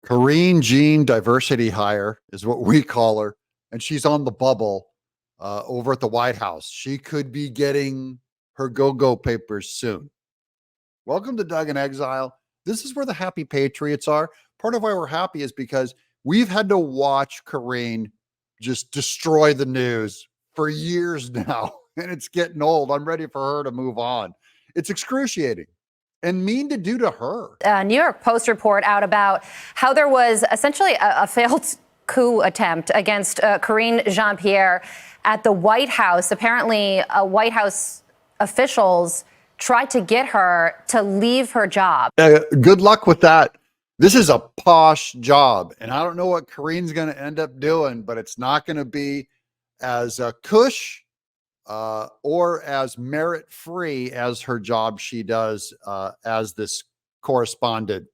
Karine Jean diversity hire is what we call her. And she's on the bubble over at the White House. She could be getting her go-go papers soon. Welcome to Doug in Exile. This is where the happy patriots are. Part of why we're happy is because we've had to watch Karine just destroy the news for years now. And it's getting old. I'm ready for her to move on. It's excruciating and mean to do to her. New York Post report out about how there was essentially a failed coup attempt against Karine Jean-Pierre at the White House. Apparently, White House officials tried to get her to leave her job. Good luck with that. This is a posh job, and I don't know what Karine's going to end up doing, but it's not going to be as cush or as merit-free as her job she does as this correspondent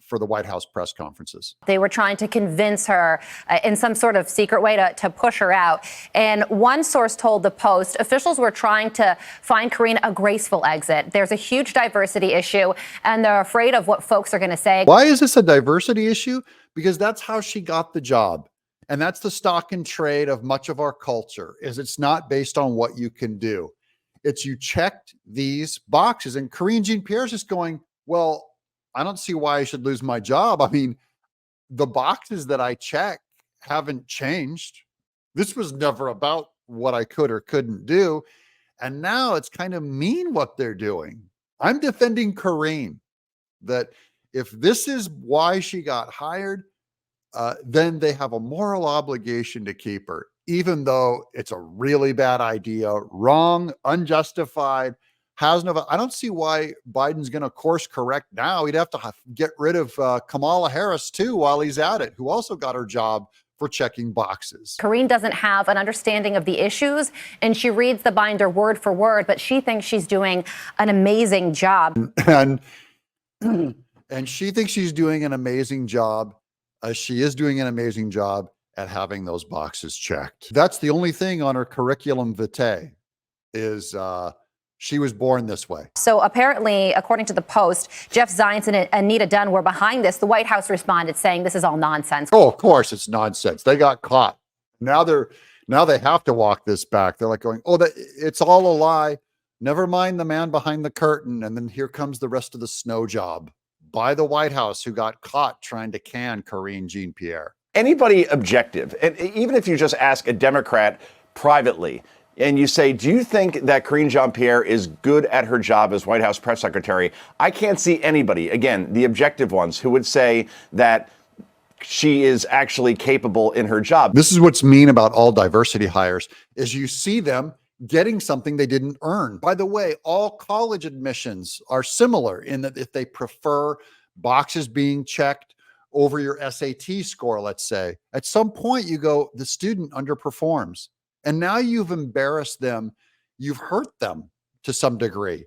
for the White House press conferences. They were trying to convince her in some sort of secret way to push her out. And one source told the Post officials were trying to find Karine a graceful exit. There's a huge diversity issue, and they're afraid of what folks are going to say. Why is this a diversity issue? Because that's how she got the job. And that's the stock and trade of much of our culture, is it's not based on what you can do. It's you checked these boxes. And Karine Jean-Pierre is just going, well, I don't see why I should lose my job. I mean, the boxes that I check haven't changed. This was never about what I could or couldn't do. And now it's kind of mean what they're doing. I'm defending Karine, that if this is why she got hired, then they have a moral obligation to keep her, even though it's a really bad idea, wrong, unjustified, has no. I don't see why Biden's going to course correct now. He'd have to get rid of Kamala Harris too while he's at it, who also got her job for checking boxes. Karine doesn't have an understanding of the issues, and she reads the binder word for word, but she thinks she's doing an amazing job. And she thinks she's doing an amazing job. She is doing an amazing job at having those boxes checked. That's the only thing on her curriculum vitae is she was born this way. So apparently, according to the Post, Jeff Zients and Anita Dunn were behind this. The White House responded saying this is all nonsense. Oh, of course it's nonsense. They got caught. Now they have to walk this back. They're like going, oh, it's all a lie. Never mind the man behind the curtain. And then here comes the rest of the snow job by the White House, who got caught trying to can Karine Jean-Pierre. Anybody objective, and even if you just ask a Democrat privately, and you say, do you think that Karine Jean-Pierre is good at her job as White House press secretary? I can't see anybody, again, the objective ones, who would say that she is actually capable in her job. This is what's mean about all diversity hires, is you see them getting something they didn't earn. By the way, all college admissions are similar in that if they prefer boxes being checked over your SAT score, let's say, at some point you go, the student underperforms. And now you've embarrassed them. You've hurt them to some degree.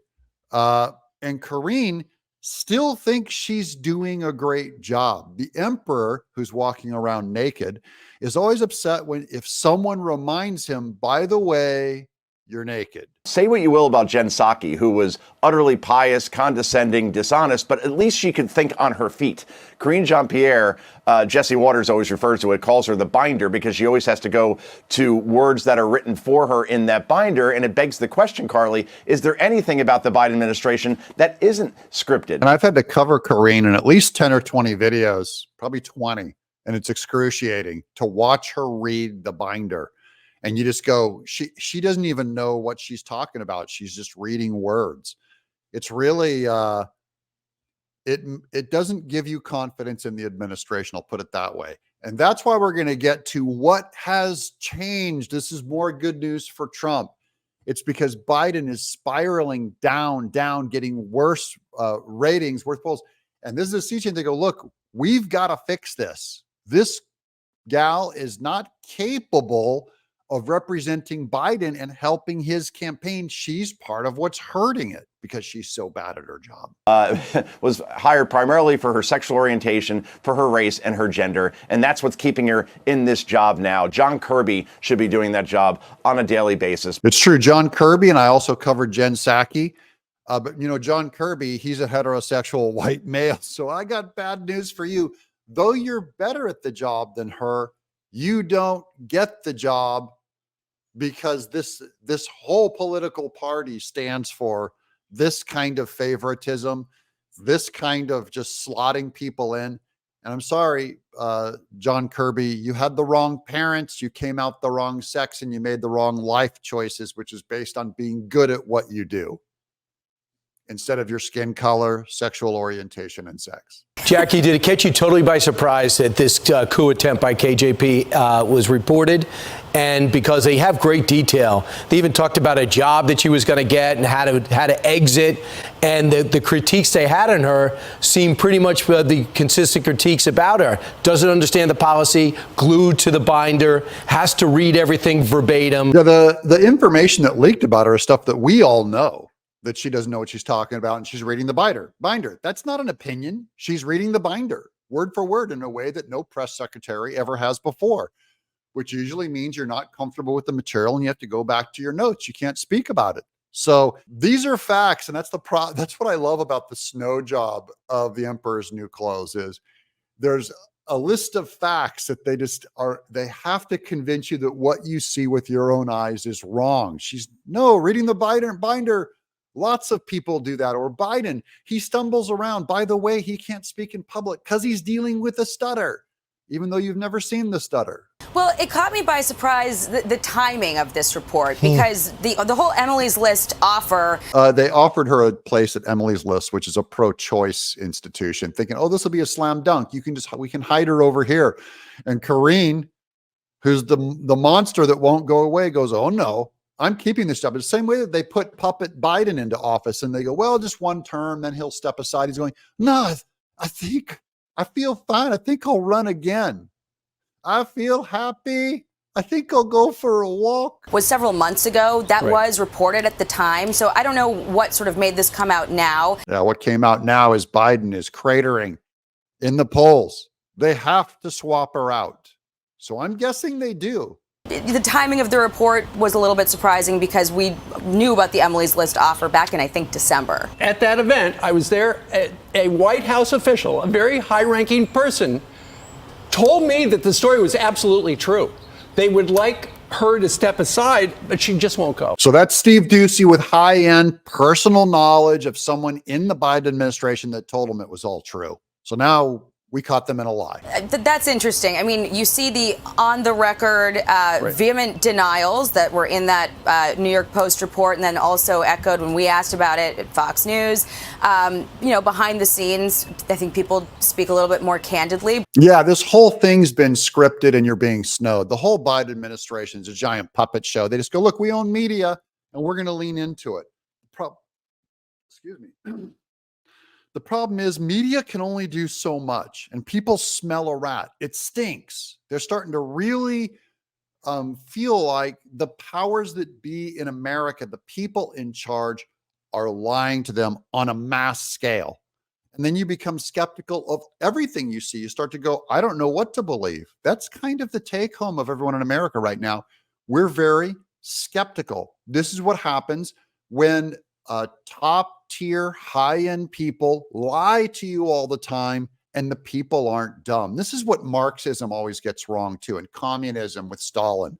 And Karine still thinks she's doing a great job. The emperor, who's walking around naked, is always upset if someone reminds him, by the way, you're naked. Say what you will about Jen Psaki, who was utterly pious, condescending, dishonest, but at least she could think on her feet. Karine Jean-Pierre, Jesse Waters always refers to it, calls her the binder, because she always has to go to words that are written for her in that binder. And it begs the question, Carly, is there anything about the Biden administration that isn't scripted? And I've had to cover Karine in at least 10 or 20 videos, probably 20. And it's excruciating to watch her read the binder. And you just go, she doesn't even know what she's talking about. She's just reading words. It's really, it doesn't give you confidence in the administration. I'll put it that way. And that's why we're going to get to what has changed. This is more good news for Trump. It's because Biden is spiraling down, getting worse ratings, worse polls. And this is a teaching. They go, look, we've got to fix this. This gal is not capable of representing Biden and helping his campaign. She's part of what's hurting it because she's so bad at her job. Was hired primarily for her sexual orientation, for her race, and her gender. And that's what's keeping her in this job now. John Kirby should be doing that job on a daily basis. It's true. John Kirby, and I also covered Jen Psaki. But, you know, John Kirby, he's a heterosexual white male. So I got bad news for you. though you're better at the job than her, you don't get the job because this whole political party stands for this kind of favoritism, this kind of just slotting people in. And I'm sorry, John Kirby, you had the wrong parents, you came out the wrong sex, and you made the wrong life choices, which is based on being good at what you do instead of your skin color, sexual orientation, and sex. Jackie, did it catch you totally by surprise that this coup attempt by KJP was reported? And because they have great detail, they even talked about a job that she was going to get and how to exit. And the critiques they had on her seem pretty much the consistent critiques about her. Doesn't understand the policy, glued to the binder, has to read everything verbatim. Yeah, the information that leaked about her is stuff that we all know, that she doesn't know what she's talking about, and she's reading the binder. That's not an opinion. She's reading the binder word for word in a way that no press secretary ever has before, which usually means you're not comfortable with the material and you have to go back to your notes. You can't speak about it. So these are facts, and that's what I love about the snow job of the Emperor's New Clothes is there's a list of facts that they have to convince you that what you see with your own eyes is wrong. Reading the binder. Lots of people do that. Or Biden, he stumbles around. By the way, he can't speak in public because he's dealing with a stutter, even though you've never seen the stutter. Well, it caught me by surprise, the timing of this report, because the whole Emily's List offer. They offered her a place at Emily's List, which is a pro-choice institution, thinking, oh, this will be a slam dunk. We can hide her over here. And Karine, who's the monster that won't go away, goes, oh no, I'm keeping this job. It's the same way that they put puppet Biden into office and they go, well, just one term, then he'll step aside. He's going, no, I feel fine. I think I'll run again. I feel happy. I think I'll go for a walk. Was several months ago. That Right. was reported at the time. So I don't know what sort of made this come out now. Yeah, what came out now is Biden is cratering in the polls. They have to swap her out. So I'm guessing they do. The timing of the report was a little bit surprising because we knew about the Emily's List offer back in, I think, December. At that event, I was there. A White House official, a very high-ranking person, told me that the story was absolutely true. They would like her to step aside, but she just won't go. So that's Steve Doocy with high-end personal knowledge of someone in the Biden administration that told him it was all true. So now we caught them in a lie. That's interesting. I mean, you see the on-the-record vehement denials that were in that New York Post report, and then also echoed when we asked about it at Fox News. Behind the scenes, I think people speak a little bit more candidly. Yeah, this whole thing's been scripted and you're being snowed. The whole Biden administration is a giant puppet show. They just go, look, we own media and we're going to lean into it. Excuse me. The problem is media can only do so much and people smell a rat. It stinks. They're starting to really feel like the powers that be in America, the people in charge, are lying to them on a mass scale. And then you become skeptical of everything you see. You start to go, I don't know what to believe. That's kind of the take home of everyone in America right now. We're very skeptical. This is what happens when top tier, high-end people lie to you all the time, and the people aren't dumb. This is what Marxism always gets wrong too, and communism with Stalin.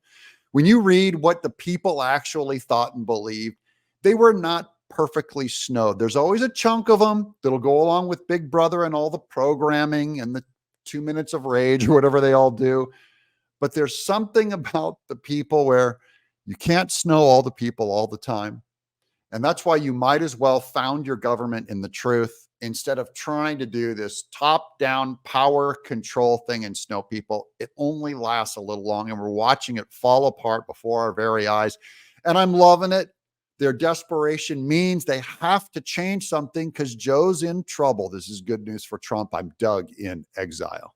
When you read what the people actually thought and believed, they were not perfectly snowed. There's always a chunk of them that'll go along with Big Brother and all the programming and the 2 minutes of rage or whatever they all do. But there's something about the people where you can't snow all the people all the time. And that's why you might as well found your government in the truth instead of trying to do this top-down power control thing and snow people. It only lasts a little long, and we're watching it fall apart before our very eyes. And I'm loving it. Their desperation means they have to change something because Joe's in trouble. This is good news for Trump. I'm Doug in exile.